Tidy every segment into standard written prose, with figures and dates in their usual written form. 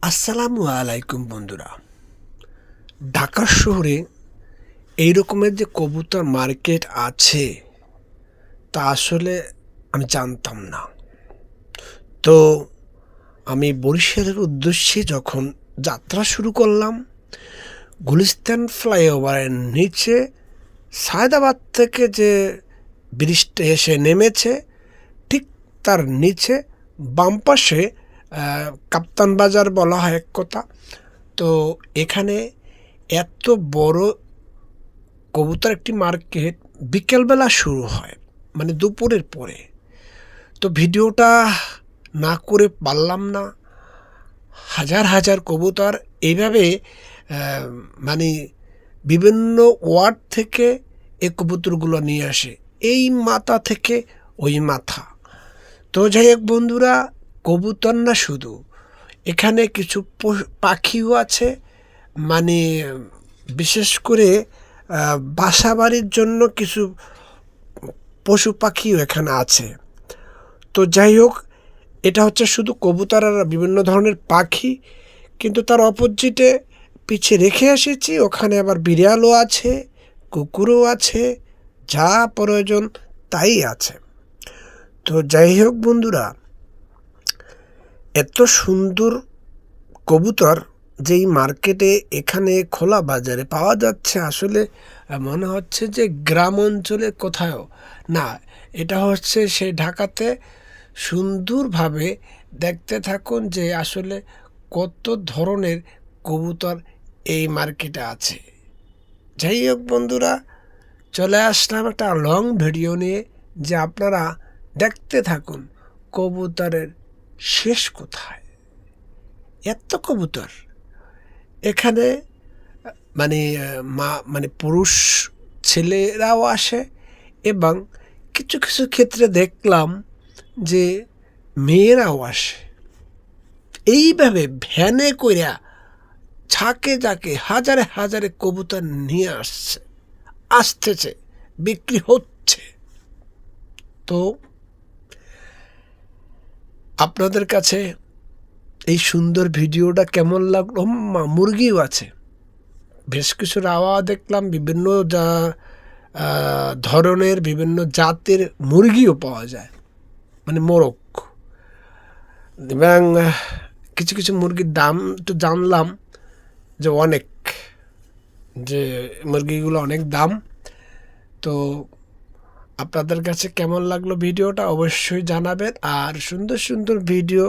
আসসালামু আলাইকুম বন্ধুরা। ঢাকা শহরে এই রকমের যে কবুতর মার্কেট আছে তা আসলে আমি জানতাম না। তো আমি বরিশালের উদ্দেশ্যে যখন যাত্রা শুরু করলাম, গুলিস্তান ফ্লাইওভারের নিচে সায়দাবাদ থেকে যে ব্রিজটা এসে নেমেছে, ঠিক তার নিচে বাম পাশে কাপ্তান বাজার বলা হয় এক কথা। তো এখানে এত বড় কবুতর একটি মার্কেট বিকেলবেলা শুরু হয়, মানে দুপুরের পরে। তো ভিডিওটা না করে পারলাম না। হাজার হাজার কবুতর এইভাবে মানে বিভিন্ন ওয়ার্ড থেকে এই কবুতরগুলো নিয়ে আসে, এই মাথা থেকে ওই মাথা। তো যাই হোক বন্ধুরা, কবুতর না শুধু, এখানে কিছু পাখিও আছে, মানে বিশেষ করে বাসা বাড়ির জন্য কিছু পশু পাখিও এখানে আছে। তো যাই হোক, এটা হচ্ছে শুধু কবুতর আর বিভিন্ন ধরনের পাখি, কিন্তু তার অপোজিটে পিছিয়ে রেখে এসেছি ওখানে আবার বিড়ালও আছে, কুকুরও আছে, যা প্রয়োজন তাই আছে। তো যাই হোক বন্ধুরা, এত সুন্দর কবুতর যেই মার্কেটে এখানে খোলা বাজারে পাওয়া যাচ্ছে, আসলে মনে হচ্ছে যে গ্রাম অঞ্চলে কোথাও না, এটা হচ্ছে সেই ঢাকাতে। সুন্দরভাবে দেখতে থাকুন যে আসলে কত ধরনের কবুতর এই মার্কেটে আছে। যাই হোক বন্ধুরা, চলে আসলাম একটা লং ভিডিও নিয়ে, যে আপনারা দেখতে থাকুন কবুতরের শেষ কোথায়। এত কবুতর এখানে, মানে পুরুষ ছেলেরাও আসে, এবং কিছু কিছু ক্ষেত্রে দেখলাম যে মেয়েরাও আসে। এইভাবে ভ্যানে কইরা ঝাঁকে ঝাঁকে হাজারে হাজারে কবুতর নিয়ে আসতেছে, বিক্রি হচ্ছে। তো আপনাদের কাছে এই সুন্দর ভিডিওটা কেমন লাগলো? মুরগিও আছে, বেশ কিছু রাওয়া দেখলাম, বিভিন্ন ধরনের বিভিন্ন জাতের মুরগিও পাওয়া যায়, মানে মোরগ। এবং কিছু কিছু মুরগির দাম একটু জানলাম যে অনেক, যে মুরগিগুলো অনেক দাম। তো আপনাদের কাছে কেমন লাগলো ভিডিওটা অবশ্যই জানাবেন, আর সুন্দর সুন্দর ভিডিও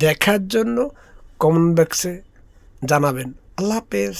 দেখার জন্য কমেন্ট বক্সে জানাবেন। আল্লাহ হাফেজ।